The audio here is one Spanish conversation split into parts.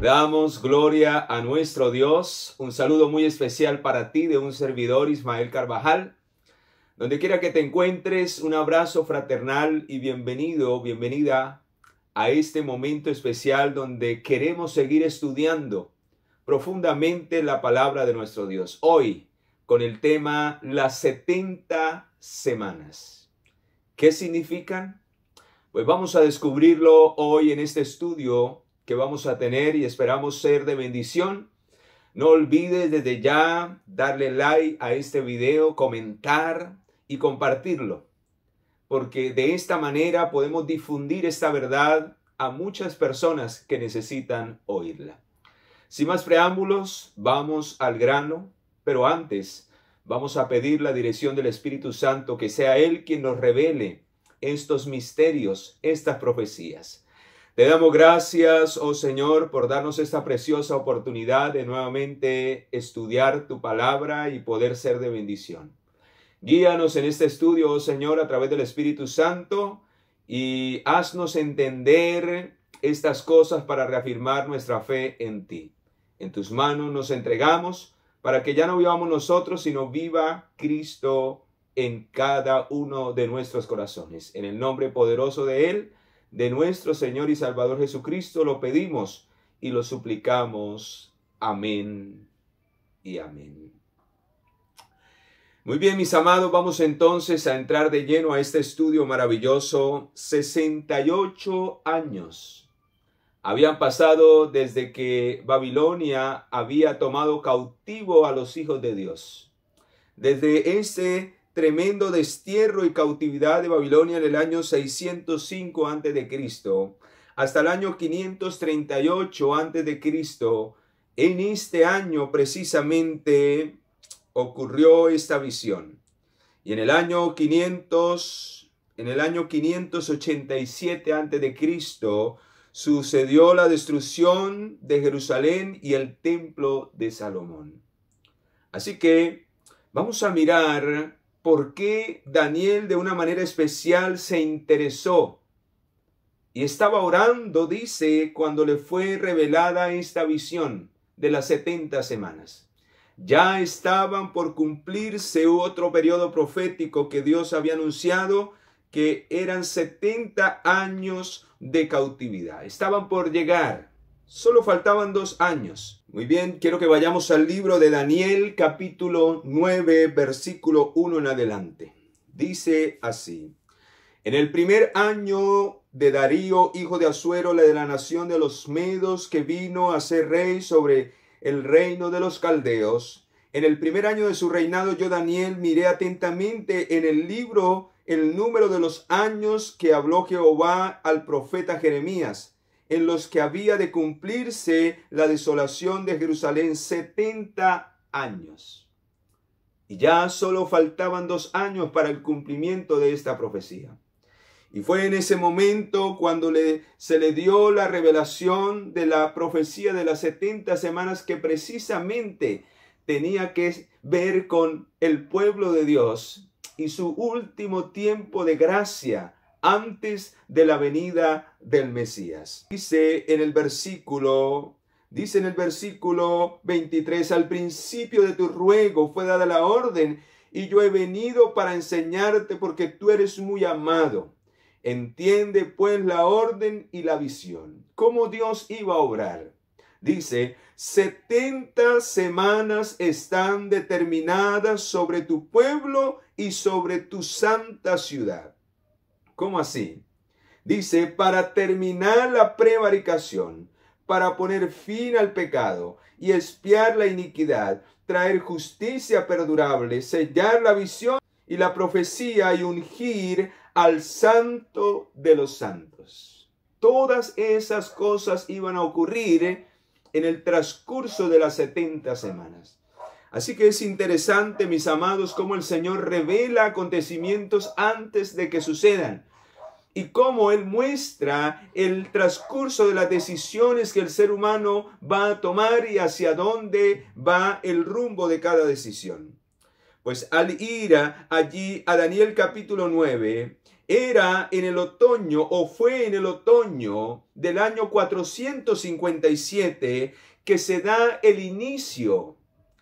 Damos gloria a nuestro Dios. Un saludo muy especial para ti de un servidor, Ismael Carvajal. Donde quiera que te encuentres, un abrazo fraternal y bienvenido, bienvenida a este momento especial donde queremos seguir estudiando profundamente la palabra de nuestro Dios. Hoy, con el tema las 70 semanas. ¿Qué significan? Pues vamos a descubrirlo hoy en este estudio que vamos a tener y esperamos ser de bendición. No olvides desde ya darle like a este video, comentar y compartirlo, porque de esta manera podemos difundir esta verdad a muchas personas que necesitan oírla. Sin más preámbulos, vamos al grano, pero antes vamos a pedir la dirección del Espíritu Santo, que sea Él quien nos revele estos misterios, estas profecías. Te damos gracias, oh Señor, por darnos esta preciosa oportunidad de nuevamente estudiar tu palabra y poder ser de bendición. Guíanos en este estudio, oh Señor, a través del Espíritu Santo y haznos entender estas cosas para reafirmar nuestra fe en ti. En tus manos nos entregamos para que ya no vivamos nosotros, sino viva Cristo en cada uno de nuestros corazones. En el nombre poderoso de Él, de nuestro Señor y Salvador Jesucristo, lo pedimos y lo suplicamos. Amén y amén. Muy bien, mis amados, vamos entonces a entrar de lleno a este estudio maravilloso. 68 años habían pasado desde que Babilonia había tomado cautivo a los hijos de Dios. Desde ese tremendo destierro y cautividad de Babilonia en el año 605 a.C. hasta el año 538 a.C. En este año precisamente ocurrió esta visión. Y en el año 587 a.C. sucedió la destrucción de Jerusalén y el templo de Salomón. Así que vamos a mirar por qué Daniel de una manera especial se interesó y estaba orando, dice, cuando le fue revelada esta visión de las 70 semanas. Ya estaban por cumplirse otro periodo profético que Dios había anunciado, que eran 70 años de cautividad. Estaban por llegar. Solo faltaban 2 años. Muy bien, quiero que vayamos al libro de Daniel, capítulo 9, versículo 1 en adelante. Dice así: en el primer año de Darío, hijo de Asuero, de la nación de los Medos, que vino a ser rey sobre el reino de los caldeos, en el primer año de su reinado, yo, Daniel, miré atentamente en el libro el número de los años que habló Jehová al profeta Jeremías, en los que había de cumplirse la desolación de Jerusalén, 70 años. Y ya solo faltaban 2 años para el cumplimiento de esta profecía. Y fue en ese momento cuando se le dio la revelación de la profecía de las 70 semanas, que precisamente tenía que ver con el pueblo de Dios y su último tiempo de gracia antes de la venida del Mesías. Dice en el versículo 23, al principio de tu ruego fue dada la orden, y yo he venido para enseñarte, porque tú eres muy amado. Entiende pues la orden y la visión. ¿Cómo Dios iba a obrar? Dice, 70 semanas están determinadas sobre tu pueblo y sobre tu santa ciudad. ¿Cómo así? Dice, para terminar la prevaricación, para poner fin al pecado y expiar la iniquidad, traer justicia perdurable, sellar la visión y la profecía y ungir al santo de los santos. Todas esas cosas iban a ocurrir en el transcurso de las 70 semanas. Así que es interesante, mis amados, cómo el Señor revela acontecimientos antes de que sucedan y cómo Él muestra el transcurso de las decisiones que el ser humano va a tomar y hacia dónde va el rumbo de cada decisión. Pues al ir allí a Daniel capítulo 9, era en el otoño, o fue en el otoño del año 457 que se da el inicio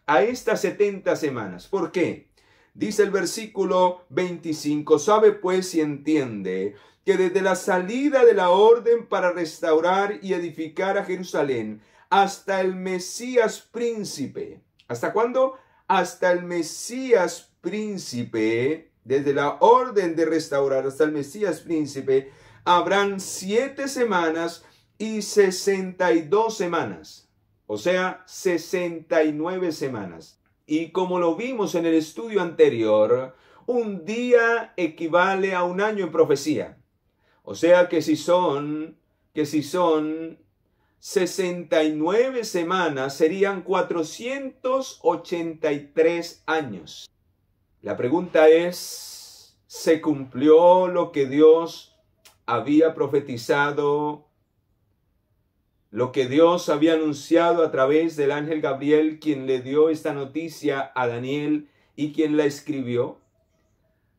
a estas 70 semanas. ¿Por qué? Dice el versículo 25, sabe pues y entiende que desde la salida de la orden para restaurar y edificar a Jerusalén hasta el Mesías príncipe. ¿Hasta cuándo? Hasta el Mesías príncipe, desde la orden de restaurar hasta el Mesías príncipe, habrán 7 semanas y 62 semanas. O sea, 69 semanas. Y como lo vimos en el estudio anterior, un día equivale a un año en profecía. O sea que si son 69 semanas, serían 483 años. La pregunta es, ¿se cumplió lo que Dios había profetizado? Lo que Dios había anunciado a través del ángel Gabriel, quien le dio esta noticia a Daniel y quien la escribió.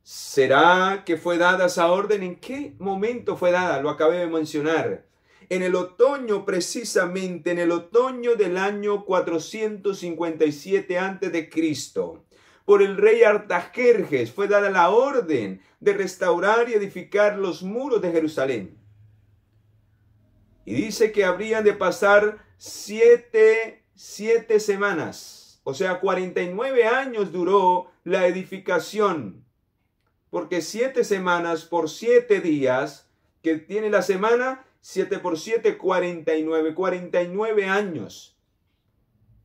¿Será que fue dada esa orden? ¿En qué momento fue dada? Lo acabé de mencionar. En el otoño, precisamente en el otoño del año 457 a.C., por el rey Artajerjes fue dada la orden de restaurar y edificar los muros de Jerusalén. Y dice que habrían de pasar siete semanas. O sea, 49 años duró la edificación. Porque 7 semanas por 7 días que tiene la semana, 7 por 7, 49. 49 años.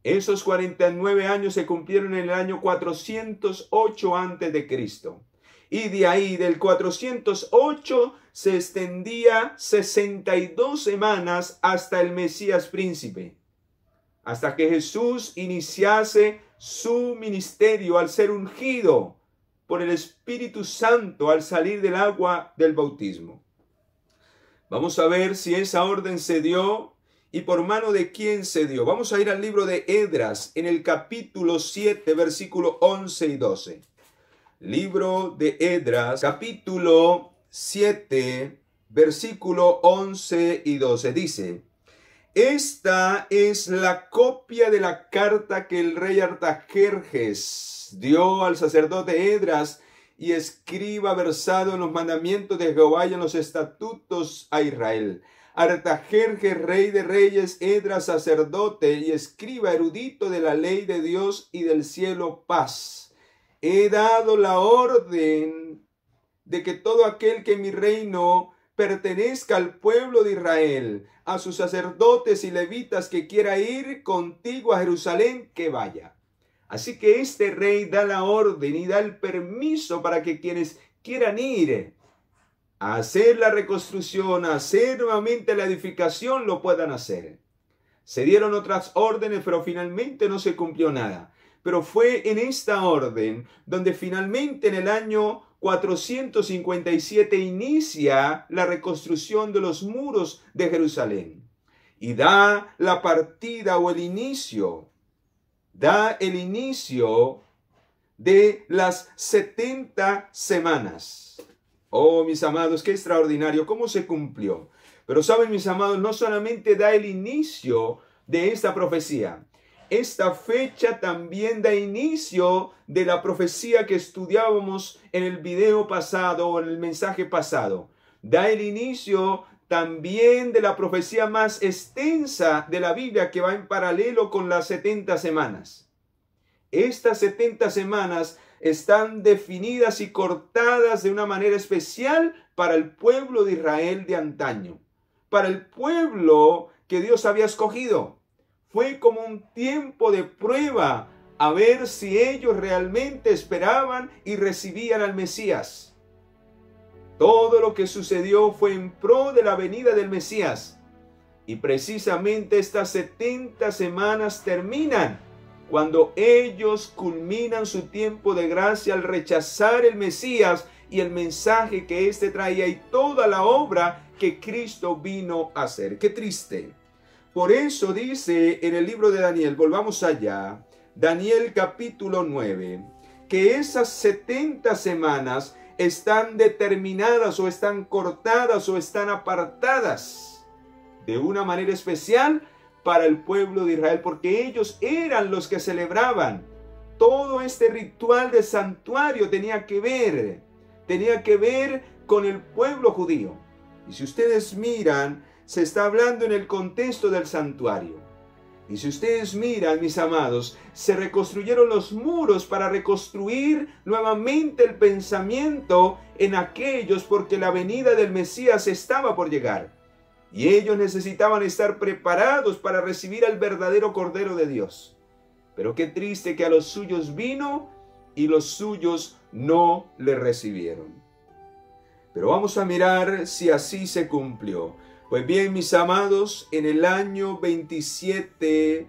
Esos 49 años se cumplieron en el año 408 a.C. Y de ahí, del 408, se extendía 62 semanas hasta el Mesías príncipe. Hasta que Jesús iniciase su ministerio al ser ungido por el Espíritu Santo al salir del agua del bautismo. Vamos a ver si esa orden se dio y por mano de quién se dio. Vamos a ir al libro de Esdras en el capítulo 7, versículo 11 y 12. Libro de Esdras, capítulo 7, versículo 11 y 12. Dice: esta es la copia de la carta que el rey Artajerjes dio al sacerdote Esdras y escriba versado en los mandamientos de Jehová y en los estatutos a Israel. Artajerjes, rey de reyes, Esdras, sacerdote y escriba erudito de la ley de Dios y del cielo, paz. He dado la orden de que todo aquel que en mi reino pertenezca al pueblo de Israel, a sus sacerdotes y levitas que quiera ir contigo a Jerusalén, que vaya. Así que este rey da la orden y da el permiso para que quienes quieran ir a hacer la reconstrucción, a hacer nuevamente la edificación, lo puedan hacer. Se dieron otras órdenes, pero finalmente no se cumplió nada. Pero fue en esta orden donde finalmente en el año 457 inicia la reconstrucción de los muros de Jerusalén. Y da la partida o el inicio de las 70 semanas. Oh, mis amados, qué extraordinario, cómo se cumplió. Pero saben, mis amados, no solamente da el inicio de esta profecía. Esta fecha también da inicio de la profecía que estudiábamos en el video pasado o en el mensaje pasado. Da el inicio también de la profecía más extensa de la Biblia que va en paralelo con las 70 semanas. Estas 70 semanas están definidas y cortadas de una manera especial para el pueblo de Israel de antaño, para el pueblo que Dios había escogido. Fue como un tiempo de prueba a ver si ellos realmente esperaban y recibían al Mesías. Todo lo que sucedió fue en pro de la venida del Mesías. Y precisamente estas 70 semanas terminan cuando ellos culminan su tiempo de gracia al rechazar el Mesías y el mensaje que éste traía y toda la obra que Cristo vino a hacer. ¡Qué triste! Por eso dice en el libro de Daniel, volvamos allá, Daniel capítulo 9, que esas 70 semanas están determinadas o están cortadas o están apartadas de una manera especial para el pueblo de Israel, porque ellos eran los que celebraban. Todo este ritual de santuario tenía que ver con el pueblo judío. Y si ustedes miran, se está hablando en el contexto del santuario. Y si ustedes miran, mis amados, se reconstruyeron los muros para reconstruir nuevamente el pensamiento en aquellos, porque la venida del Mesías estaba por llegar. Y ellos necesitaban estar preparados para recibir al verdadero Cordero de Dios. Pero qué triste que a los suyos vino y los suyos no le recibieron. Pero vamos a mirar si así se cumplió. Pues bien, mis amados, en el año 27,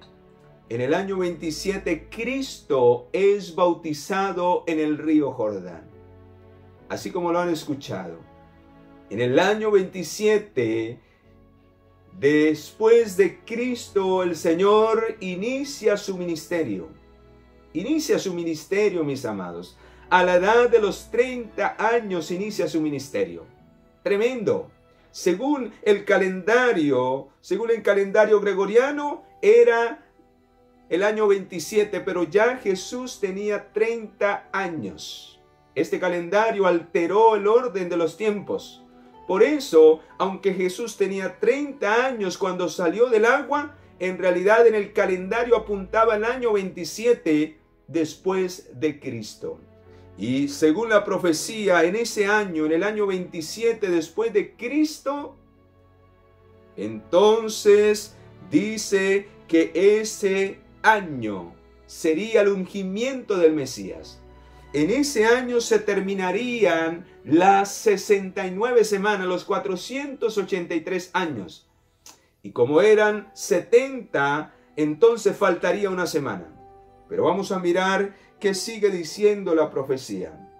Cristo es bautizado en el río Jordán. Así como lo han escuchado. En el año 27, después de Cristo, el Señor inicia su ministerio. Inicia su ministerio, mis amados. A la edad de los 30 años inicia su ministerio. Tremendo. Según el calendario gregoriano, era el año 27, pero ya Jesús tenía 30 años. Este calendario alteró el orden de los tiempos. Por eso, aunque Jesús tenía 30 años cuando salió del agua, en realidad en el calendario apuntaba al año 27 después de Cristo. Y según la profecía, en ese año, en el año 27 después de Cristo, entonces dice que ese año sería el ungimiento del Mesías. En ese año se terminarían las 69 semanas, los 483 años. Y como eran 70, entonces faltaría una semana. Pero vamos a mirar qué sigue diciendo la profecía.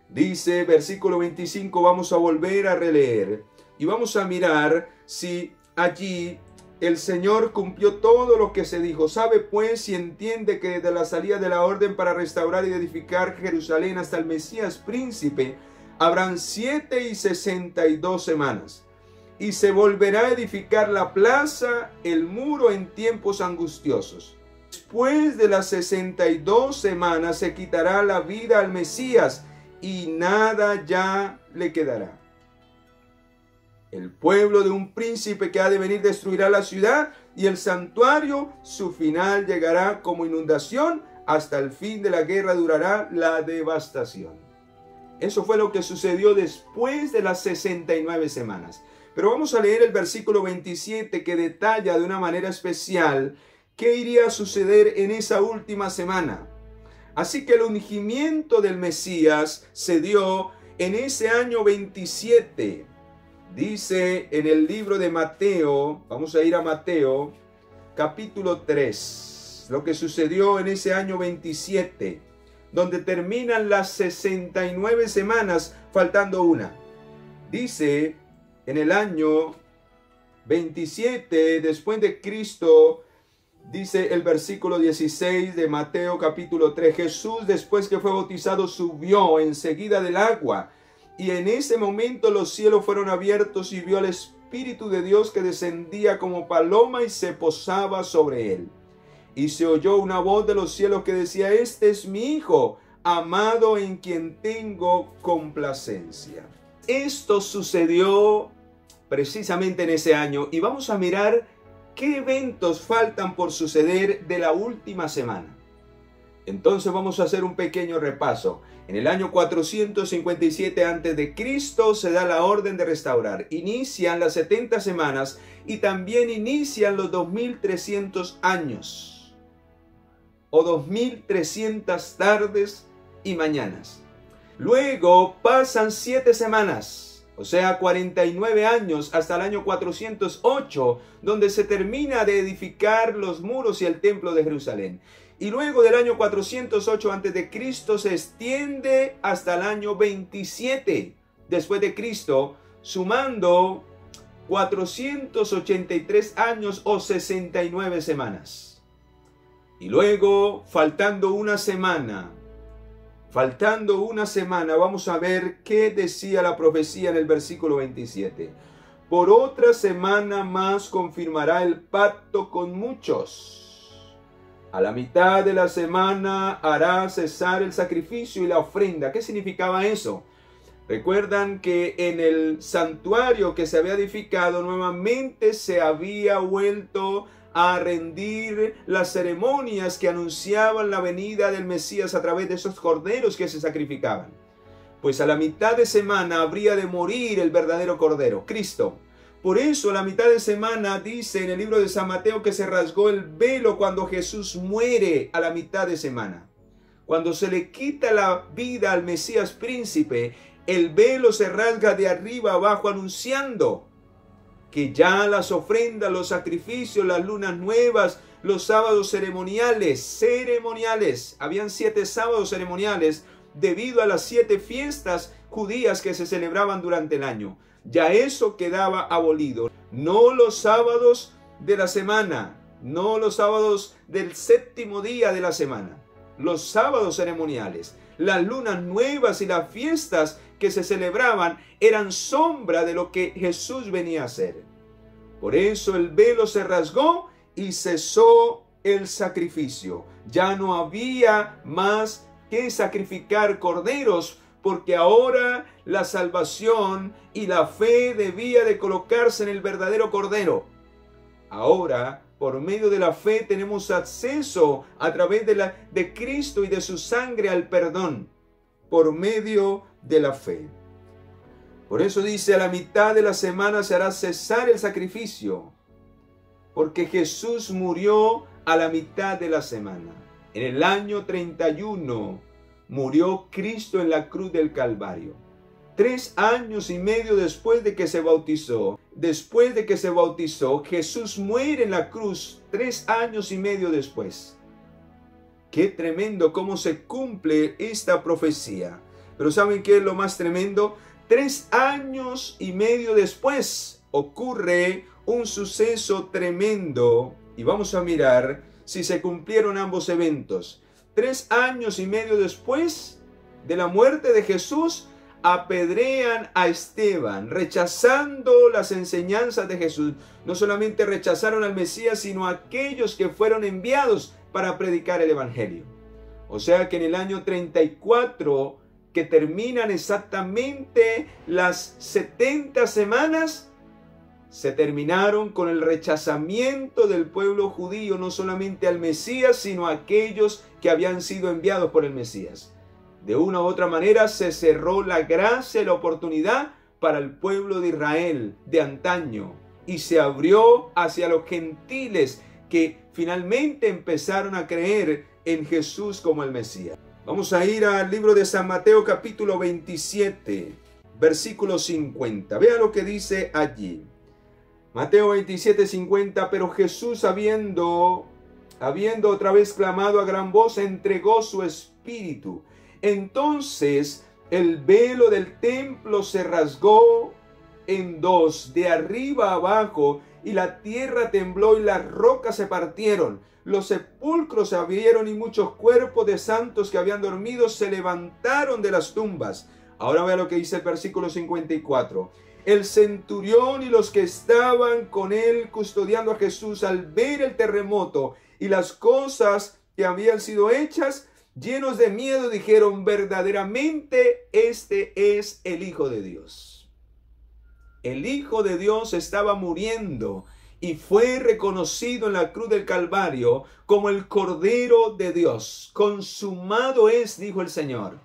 Dice, versículo 25, vamos a volver a releer. Y vamos a mirar si allí el Señor cumplió todo lo que se dijo. Sabe pues y entiende que desde la salida de la orden para restaurar y edificar Jerusalén hasta el Mesías príncipe, habrán 7 y 62 semanas. Y se volverá a edificar la plaza, el muro en tiempos angustiosos. Después de las 62 semanas se quitará la vida al Mesías y nada ya le quedará. El pueblo de un príncipe que ha de venir destruirá la ciudad y el santuario. Su final llegará como inundación. Hasta el fin de la guerra durará la devastación. Eso fue lo que sucedió después de las 69 semanas. Pero vamos a leer el versículo 27 que detalla de una manera especial qué iría a suceder en esa última semana. Así que el ungimiento del Mesías se dio en ese año 27. Dice en el libro de Mateo, vamos a ir a Mateo, capítulo 3, lo que sucedió en ese año 27, donde terminan las 69 semanas, faltando una. Dice en el año 27, después de Cristo, dice el versículo 16 de Mateo capítulo 3, Jesús después que fue bautizado subió enseguida del agua. Y en ese momento los cielos fueron abiertos y vio al Espíritu de Dios que descendía como paloma y se posaba sobre él. Y se oyó una voz de los cielos que decía, este es mi Hijo, amado en quien tengo complacencia. Esto sucedió precisamente en ese año y vamos a mirar qué eventos faltan por suceder de la última semana. Entonces vamos a hacer un pequeño repaso. En el año 457 a.C. se da la orden de restaurar. Inician las 70 semanas y también inician los 2300 años o 2300 tardes y mañanas. Luego pasan 7 semanas, o sea 49 años hasta el año 408, donde se termina de edificar los muros y el templo de Jerusalén. Y luego del año 408 a.C. se extiende hasta el año 27 después de Cristo, sumando 483 años o 69 semanas. Y luego, faltando una semana, faltando una semana, vamos a ver qué decía la profecía en el versículo 27. Por otra semana más confirmará el pacto con muchos. A la mitad de la semana hará cesar el sacrificio y la ofrenda. ¿Qué significaba eso? Recuerdan que en el santuario que se había edificado nuevamente se había vuelto a rendir las ceremonias que anunciaban la venida del Mesías a través de esos corderos que se sacrificaban. Pues a la mitad de semana habría de morir el verdadero cordero, Cristo. Por eso a la mitad de semana dice en el libro de San Mateo que se rasgó el velo cuando Jesús muere a la mitad de semana. Cuando se le quita la vida al Mesías príncipe, el velo se rasga de arriba abajo anunciando que ya las ofrendas, los sacrificios, las lunas nuevas, los sábados ceremoniales, habían 7 sábados ceremoniales debido a las 7 fiestas judías que se celebraban durante el año. Ya eso quedaba abolido. No los sábados de la semana, no los sábados del 7º día de la semana, los sábados ceremoniales, las lunas nuevas y las fiestas que se celebraban eran sombra de lo que Jesús venía a hacer. Por eso el velo se rasgó y cesó el sacrificio. Ya no había más que sacrificar corderos, porque ahora la salvación y la fe debía de colocarse en el verdadero cordero. Ahora, por medio de la fe tenemos acceso a través de Cristo y de su sangre al perdón, por medio de la fe. Por eso dice, a la mitad de la semana se hará cesar el sacrificio, porque Jesús murió a la mitad de la semana. En el año 31 murió Cristo en la cruz del Calvario. 3 años y medio después de que se bautizó, Jesús muere en la cruz 3 años y medio después. Qué tremendo cómo se cumple esta profecía. Pero ¿saben qué es lo más tremendo? 3 años y medio después ocurre un suceso tremendo y vamos a mirar si se cumplieron ambos eventos. 3 años y medio después de la muerte de Jesús, apedrean a Esteban, rechazando las enseñanzas de Jesús. No solamente rechazaron al Mesías, sino a aquellos que fueron enviados para predicar el Evangelio. O sea que en el año 34, que terminan exactamente las 70 semanas, se terminaron con el rechazamiento del pueblo judío, no solamente al Mesías, sino a aquellos que habían sido enviados por el Mesías. De una u otra manera se cerró la gracia y la oportunidad para el pueblo de Israel de antaño y se abrió hacia los gentiles que finalmente empezaron a creer en Jesús como el Mesías. Vamos a ir al libro de San Mateo capítulo 27, versículo 50. Vea lo que dice allí. Mateo 27, 50. Pero Jesús, habiendo otra vez clamado a gran voz, entregó su espíritu. Entonces el velo del templo se rasgó en 2, de arriba a abajo, y la tierra tembló y las rocas se partieron. Los sepulcros se abrieron y muchos cuerpos de santos que habían dormido se levantaron de las tumbas. Ahora vea lo que dice el versículo 54. El centurión y los que estaban con él custodiando a Jesús, al ver el terremoto y las cosas que habían sido hechas, llenos de miedo, dijeron: verdaderamente este es el Hijo de Dios. El Hijo de Dios estaba muriendo y fue reconocido en la cruz del Calvario como el Cordero de Dios. Consumado es, dijo el Señor.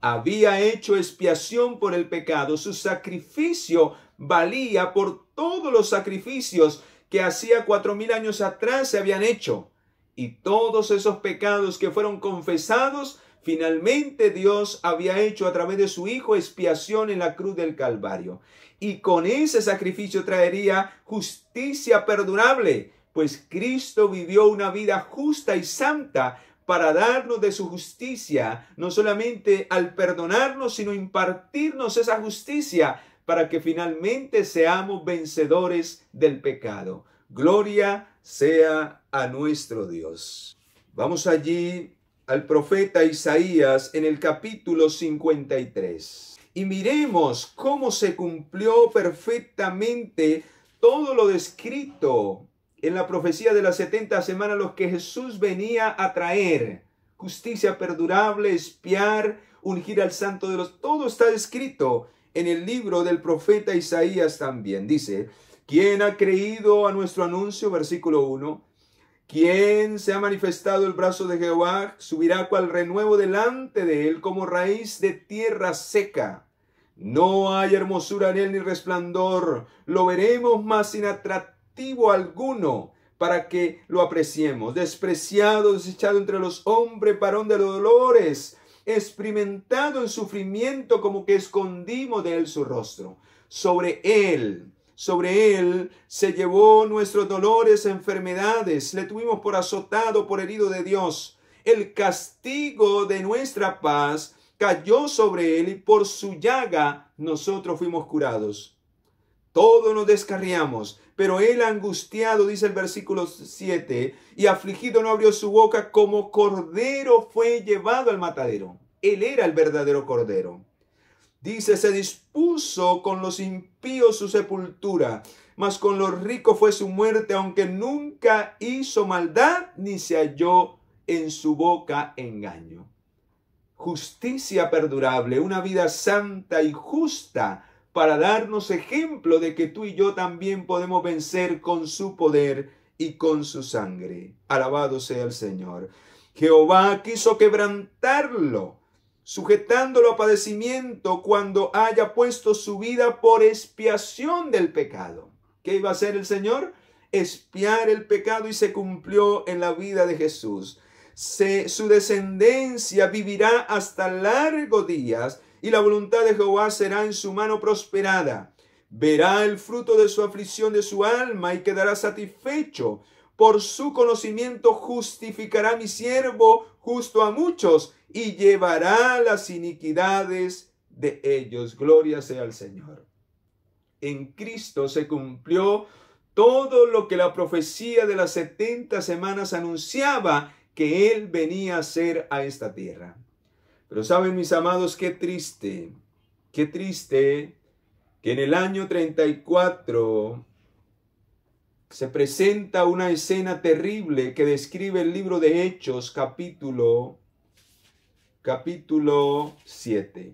Había hecho expiación por el pecado. Su sacrificio valía por todos los sacrificios que hacía 4000 años atrás se habían hecho. Y todos esos pecados que fueron confesados, finalmente Dios había hecho a través de su Hijo expiación en la cruz del Calvario. Y con ese sacrificio traería justicia perdurable, pues Cristo vivió una vida justa y santa para darnos de su justicia, no solamente al perdonarnos, sino impartirnos esa justicia para que finalmente seamos vencedores del pecado. Gloria sea a nuestro Dios. Vamos allí al profeta Isaías en el capítulo 53. Y miremos cómo se cumplió perfectamente todo lo descrito en la profecía de las 70 semanas, los que Jesús venía a traer. Justicia perdurable, expiar, ungir al santo de los... Todo está escrito en el libro del profeta Isaías también. Dice, ¿quién ha creído a nuestro anuncio? Versículo 1. ¿Quién se ha manifestado el brazo de Jehová? Subirá cual renuevo delante de él, como raíz de tierra seca. No hay hermosura en él ni resplandor. Lo veremos, mas sin atractivo alguno, para que lo apreciemos. Despreciado, desechado entre los hombres, varón de los dolores, experimentado en sufrimiento, como que escondimos de él su rostro. Sobre él se llevó nuestros dolores, enfermedades. Le tuvimos por azotado, por herido de Dios. El castigo de nuestra paz cayó sobre él, y por su llaga nosotros fuimos curados. Todos nos descarriamos, pero él angustiado, dice el versículo 7, y afligido no abrió su boca, como cordero fue llevado al matadero. Él era el verdadero cordero. Dice, se dispuso con los impíos su sepultura, mas con los ricos fue su muerte, aunque nunca hizo maldad, ni se halló en su boca engaño. Justicia perdurable, una vida santa y justa, para darnos ejemplo de que tú y yo también podemos vencer con su poder y con su sangre. Alabado sea el Señor. Jehová quiso quebrantarlo, sujetándolo a padecimiento, cuando haya puesto su vida por expiación del pecado. ¿Qué iba a hacer el Señor? Expiar el pecado, y se cumplió en la vida de Jesús. Su descendencia vivirá hasta largos días, y la voluntad de Jehová será en su mano prosperada. Verá el fruto de su aflicción de su alma, y quedará satisfecho. Por su conocimiento justificará mi siervo justo a muchos, y llevará las iniquidades de ellos. Gloria sea al Señor. En Cristo se cumplió todo lo que la profecía de las 70 semanas anunciaba que Él venía a hacer a esta tierra. Pero saben, mis amados, qué triste que en el año 34 se presenta una escena terrible que describe el libro de Hechos, capítulo 7.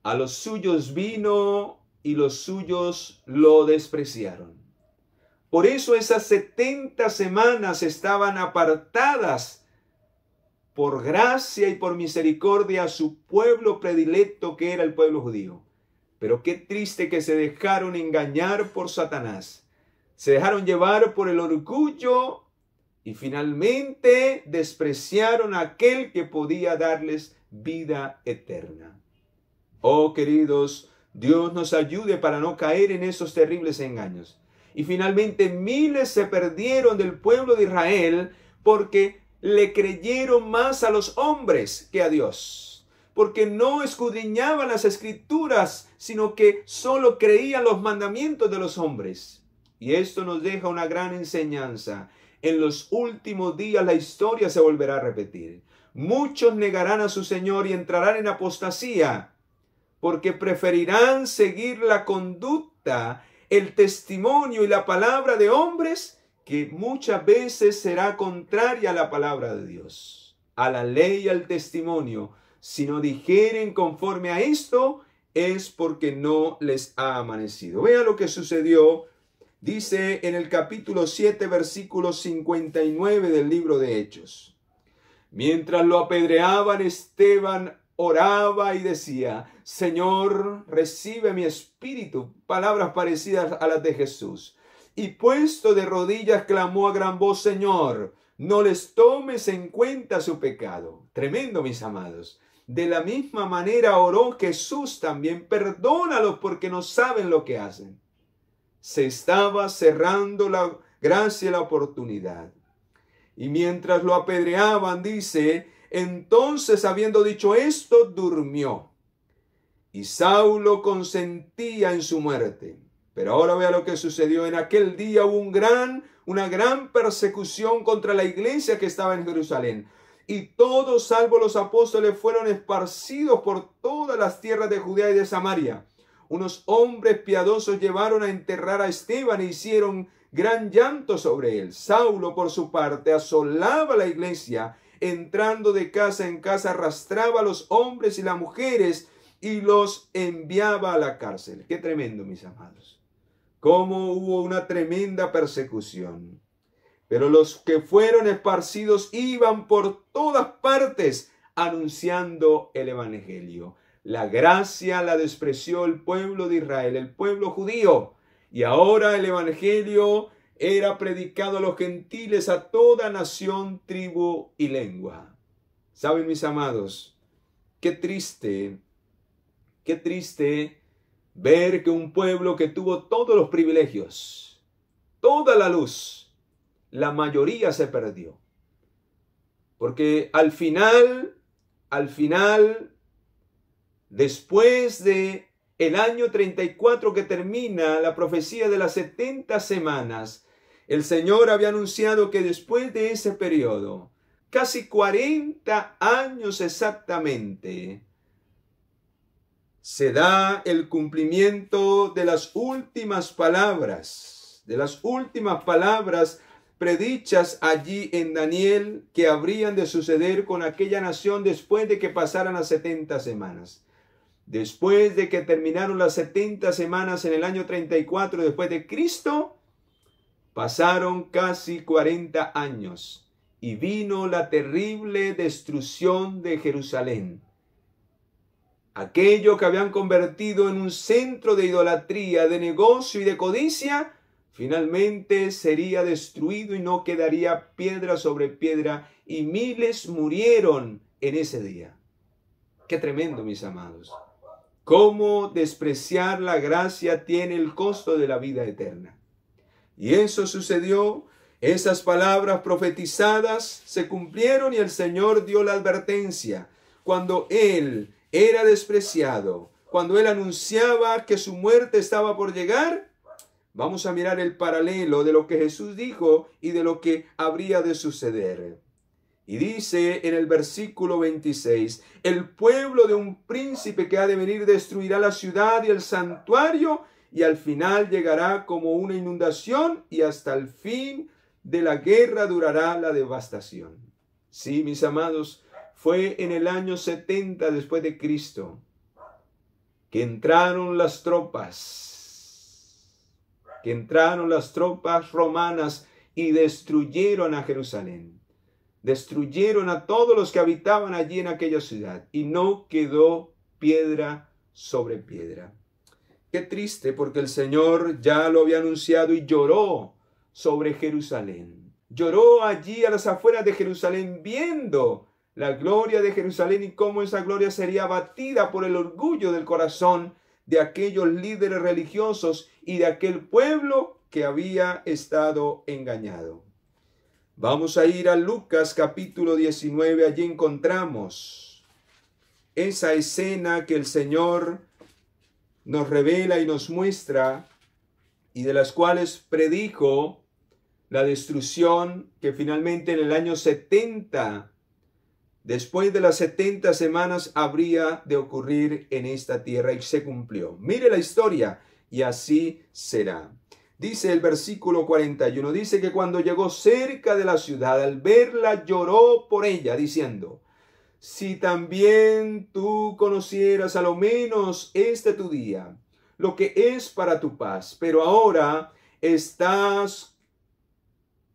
A los suyos vino y los suyos lo despreciaron. Por eso esas 70 semanas estaban apartadas por gracia y por misericordia a su pueblo predilecto, que era el pueblo judío. Pero qué triste que se dejaron engañar por Satanás. Se dejaron llevar por el orgullo y finalmente despreciaron a aquel que podía darles vida eterna. Oh, queridos, Dios nos ayude para no caer en esos terribles engaños. Y finalmente miles se perdieron del pueblo de Israel porque le creyeron más a los hombres que a Dios. Porque no escudriñaban las escrituras, sino que solo creían los mandamientos de los hombres. Y esto nos deja una gran enseñanza. En los últimos días la historia se volverá a repetir. Muchos negarán a su Señor y entrarán en apostasía, porque preferirán seguir la conducta, el testimonio y la palabra de hombres, que muchas veces será contraria a la palabra de Dios, a la ley y al testimonio. Si no dijeren conforme a esto, es porque no les ha amanecido. Vea lo que sucedió. Dice en el capítulo 7, versículo 59 del libro de Hechos. Mientras lo apedreaban, Esteban oraba y decía, Señor, recibe mi espíritu. Palabras parecidas a las de Jesús. Y puesto de rodillas clamó a gran voz, Señor, no les tomes en cuenta su pecado. Tremendo, mis amados. De la misma manera oró Jesús también, perdónalos porque no saben lo que hacen. Se estaba cerrando la gracia y la oportunidad. Y mientras lo apedreaban, dice, entonces habiendo dicho esto, durmió. Y Saulo consentía en su muerte. Pero ahora vea lo que sucedió. En aquel día hubo una gran persecución contra la iglesia que estaba en Jerusalén. y todos, salvo los apóstoles, fueron esparcidos por todas las tierras de Judea y de Samaria. Unos hombres piadosos llevaron a enterrar a Esteban e hicieron gran llanto sobre él. Saulo, por su parte, asolaba la iglesia, entrando de casa en casa, arrastraba a los hombres y las mujeres y los enviaba a la cárcel. Qué tremendo, mis amados. Cómo hubo una tremenda persecución. Pero los que fueron esparcidos iban por todas partes anunciando el evangelio. La gracia la despreció el pueblo de Israel, el pueblo judío. Y ahora el evangelio era predicado a los gentiles, a toda nación, tribu y lengua. ¿Saben, mis amados? Qué triste ver que un pueblo que tuvo todos los privilegios, toda la luz, la mayoría se perdió. Porque al final, después de el año 34 que termina la profecía de las 70 semanas, el Señor había anunciado que después de ese periodo, casi 40 años exactamente, se da el cumplimiento de las últimas palabras predichas allí en Daniel que habrían de suceder con aquella nación después de que pasaran las 70 semanas. Después de que terminaron las 70 semanas en el año 34 después de Cristo, pasaron casi 40 años y vino la terrible destrucción de Jerusalén. Aquello que habían convertido en un centro de idolatría, de negocio y de codicia, finalmente sería destruido y no quedaría piedra sobre piedra, y miles murieron en ese día. Qué tremendo, mis amados. Cómo despreciar la gracia tiene el costo de la vida eterna. Y eso sucedió, esas palabras profetizadas se cumplieron y el Señor dio la advertencia. Cuando Él era despreciado, cuando Él anunciaba que su muerte estaba por llegar, vamos a mirar el paralelo de lo que Jesús dijo y de lo que habría de suceder. Y dice en el versículo 26, el pueblo de un príncipe que ha de venir destruirá la ciudad y el santuario, y al final llegará como una inundación, y hasta el fin de la guerra durará la devastación. Sí, mis amados, fue en el año 70 después de Cristo que entraron las tropas romanas y destruyeron a Jerusalén. Destruyeron a todos los que habitaban allí en aquella ciudad y no quedó piedra sobre piedra. Qué triste, porque el Señor ya lo había anunciado y lloró sobre Jerusalén. Lloró allí a las afueras de Jerusalén viendo la gloria de Jerusalén y cómo esa gloria sería abatida por el orgullo del corazón de aquellos líderes religiosos y de aquel pueblo que había estado engañado. Vamos a ir a Lucas capítulo 19, allí encontramos esa escena que el Señor nos revela y nos muestra y de las cuales predijo la destrucción que finalmente en el año 70, después de las 70 semanas, habría de ocurrir en esta tierra y se cumplió. Mire la historia y así será. Dice el versículo 41, dice que cuando llegó cerca de la ciudad, al verla lloró por ella, diciendo, si también tú conocieras a lo menos este tu día, lo que es para tu paz, pero ahora estás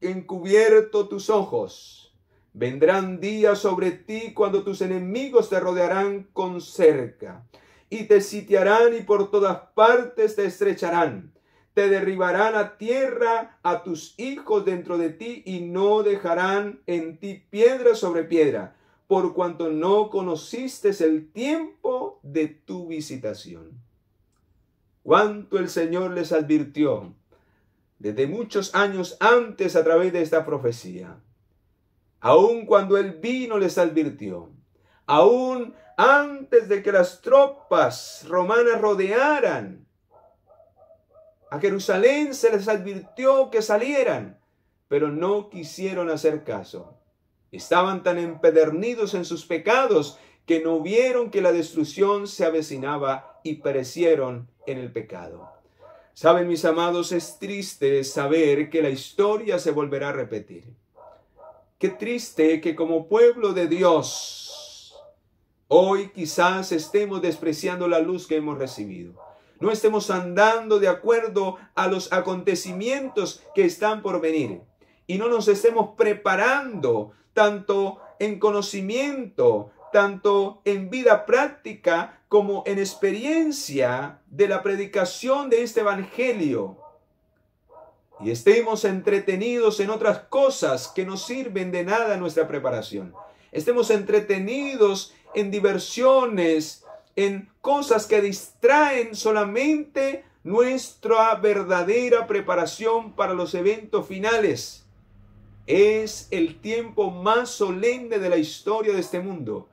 encubierto tus ojos. Vendrán días sobre ti cuando tus enemigos te rodearán con cerca y te sitiarán y por todas partes te estrecharán. Te derribarán a tierra a tus hijos dentro de ti y no dejarán en ti piedra sobre piedra, por cuanto no conociste el tiempo de tu visitación. Cuánto el Señor les advirtió desde muchos años antes a través de esta profecía. Aun cuando Él vino les advirtió. Aun antes de que las tropas romanas rodearan a Jerusalén, se les advirtió que salieran, pero no quisieron hacer caso. Estaban tan empedernidos en sus pecados que no vieron que la destrucción se avecinaba y perecieron en el pecado. Saben, mis amados, es triste saber que la historia se volverá a repetir. Qué triste que como pueblo de Dios, hoy quizás estemos despreciando la luz que hemos recibido. No estemos andando de acuerdo a los acontecimientos que están por venir. Y no nos estemos preparando tanto en conocimiento, tanto en vida práctica como en experiencia de la predicación de este evangelio. Y estemos entretenidos en otras cosas que no sirven de nada en nuestra preparación. Estemos entretenidos en diversiones, en cosas que distraen solamente nuestra verdadera preparación para los eventos finales. Es el tiempo más solemne de la historia de este mundo,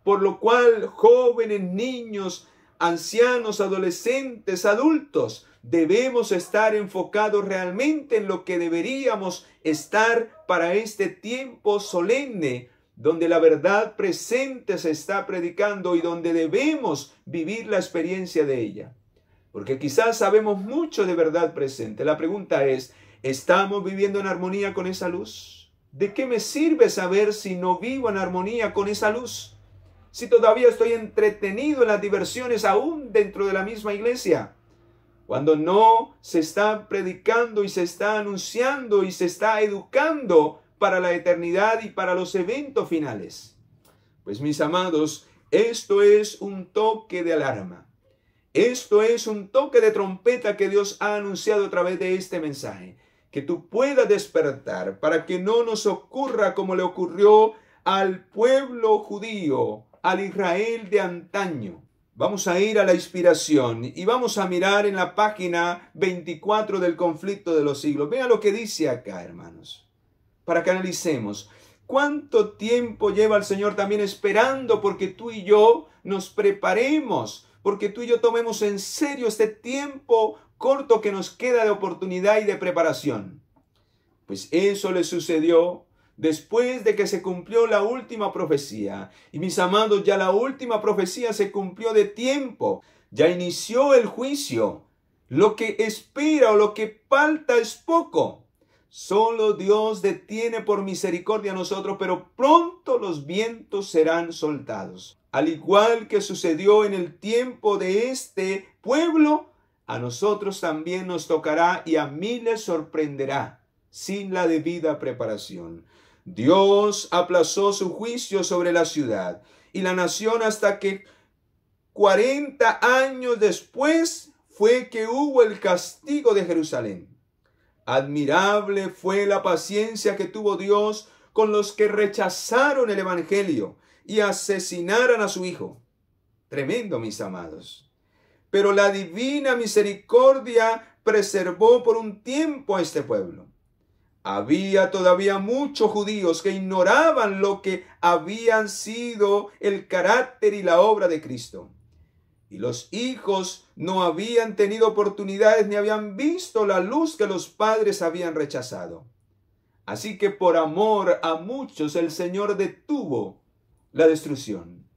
por lo cual jóvenes, niños, ancianos, adolescentes, adultos, debemos estar enfocados realmente en lo que deberíamos estar para este tiempo solemne, donde la verdad presente se está predicando y donde debemos vivir la experiencia de ella. Porque quizás sabemos mucho de verdad presente. La pregunta es, ¿estamos viviendo en armonía con esa luz? ¿De qué me sirve saber si no vivo en armonía con esa luz? Si todavía estoy entretenido en las diversiones aún dentro de la misma iglesia. Cuando no se está predicando y se está anunciando y se está educando para la eternidad y para los eventos finales. Pues mis amados, esto es un toque de alarma. Esto es un toque de trompeta que Dios ha anunciado a través de este mensaje. Que tú puedas despertar para que no nos ocurra como le ocurrió al pueblo judío, al Israel de antaño. Vamos a ir a la inspiración y vamos a mirar en la página 24 del conflicto de los siglos. Vean lo que dice acá, hermanos, para que analicemos. ¿Cuánto tiempo lleva el Señor también esperando porque tú y yo nos preparemos? Porque tú y yo tomemos en serio este tiempo corto que nos queda de oportunidad y de preparación. Pues eso le sucedió después de que se cumplió la última profecía. Y mis amados, ya la última profecía se cumplió de tiempo. Ya inició el juicio. Lo que espera o lo que falta es poco. Solo Dios detiene por misericordia a nosotros, pero pronto los vientos serán soltados. Al igual que sucedió en el tiempo de este pueblo, a nosotros también nos tocará y a miles sorprenderá sin la debida preparación. Dios aplazó su juicio sobre la ciudad y la nación hasta que 40 años después fue que hubo el castigo de Jerusalén. Admirable fue la paciencia que tuvo Dios con los que rechazaron el evangelio y asesinaron a su hijo. Tremendo, mis amados. Pero la divina misericordia preservó por un tiempo a este pueblo. Había todavía muchos judíos que ignoraban lo que habían sido el carácter y la obra de Cristo. Y los hijos no habían tenido oportunidades ni habían visto la luz que los padres habían rechazado. Así que por amor a muchos el Señor detuvo la destrucción.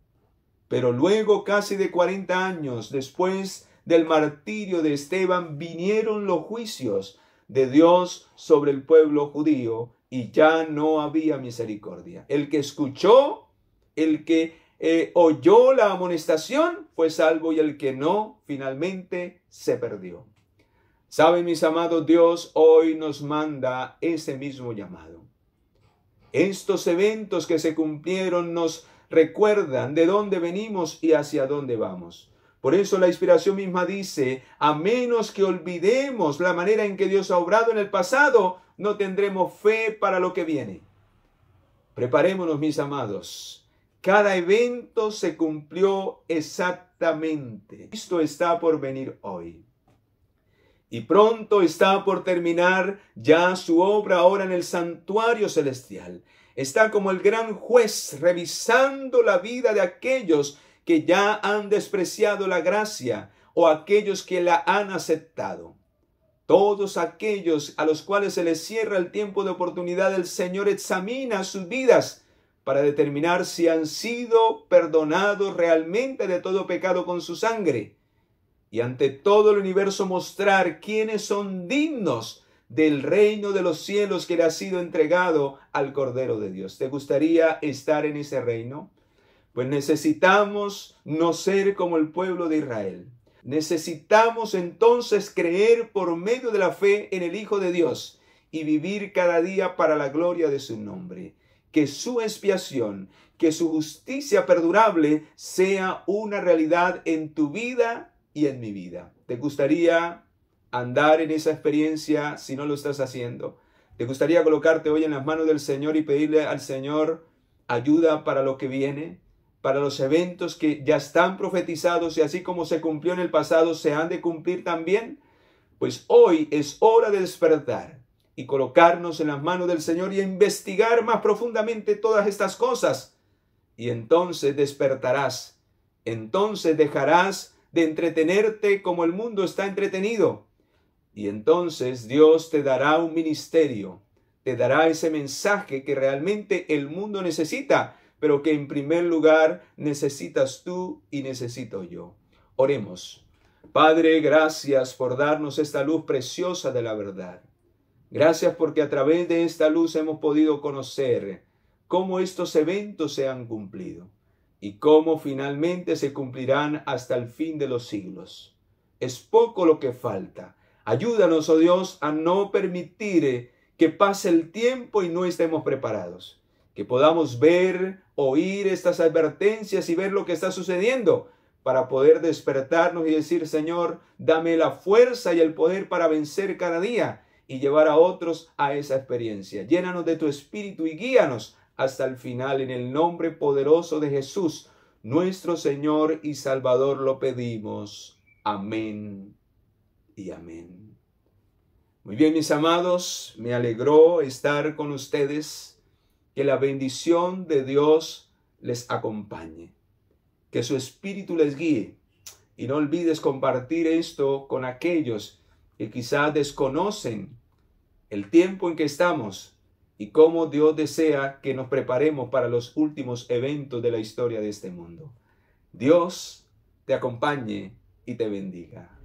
Pero luego, casi de 40 años después del martirio de Esteban, vinieron los juicios de Dios sobre el pueblo judío y ya no había misericordia. El que escuchó, el que oyó la amonestación fue salvo y el que no, finalmente se perdió. Saben, mis amados, Dios hoy nos manda ese mismo llamado. Estos eventos que se cumplieron nos recuerdan de dónde venimos y hacia dónde vamos. Por eso la inspiración misma dice, a menos que olvidemos la manera en que Dios ha obrado en el pasado, no tendremos fe para lo que viene. Preparémonos, mis amados. Cada evento se cumplió exactamente. Cristo está por venir hoy. Y pronto está por terminar ya su obra ahora en el santuario celestial. Está como el gran juez revisando la vida de aquellos que ya han despreciado la gracia o aquellos que la han aceptado. Todos aquellos a los cuales se les cierra el tiempo de oportunidad, el Señor examina sus vidas para determinar si han sido perdonados realmente de todo pecado con su sangre. Y ante todo el universo mostrar quiénes son dignos del reino de los cielos que le ha sido entregado al Cordero de Dios. ¿Te gustaría estar en ese reino? Pues necesitamos no ser como el pueblo de Israel. Necesitamos entonces creer por medio de la fe en el Hijo de Dios y vivir cada día para la gloria de su nombre. Que su expiación, que su justicia perdurable sea una realidad en tu vida y en mi vida. ¿Te gustaría andar en esa experiencia si no lo estás haciendo? ¿Te gustaría colocarte hoy en las manos del Señor y pedirle al Señor ayuda para lo que viene? Para los eventos que ya están profetizados y así como se cumplió en el pasado, se han de cumplir también. Pues hoy es hora de despertar y colocarnos en las manos del Señor y investigar más profundamente todas estas cosas. Y entonces despertarás. Entonces dejarás de entretenerte como el mundo está entretenido. Y entonces Dios te dará un ministerio, te dará ese mensaje que realmente el mundo necesita, pero que en primer lugar necesitas tú y necesito yo. Oremos. Padre, gracias por darnos esta luz preciosa de la verdad. Gracias porque a través de esta luz hemos podido conocer cómo estos eventos se han cumplido y cómo finalmente se cumplirán hasta el fin de los siglos. Es poco lo que falta. Ayúdanos, oh Dios, a no permitir que pase el tiempo y no estemos preparados. Que podamos ver, oír estas advertencias y ver lo que está sucediendo para poder despertarnos y decir, Señor, dame la fuerza y el poder para vencer cada día y llevar a otros a esa experiencia. Llénanos de tu espíritu y guíanos hasta el final. En el nombre poderoso de Jesús, nuestro Señor y Salvador, lo pedimos. Amén y amén. Muy bien, mis amados, me alegró estar con ustedes. Que la bendición de Dios les acompañe. Que su espíritu les guíe. Y no olvides compartir esto con aquellos que quizás desconocen el tiempo en que estamos y cómo Dios desea que nos preparemos para los últimos eventos de la historia de este mundo. Dios te acompañe y te bendiga.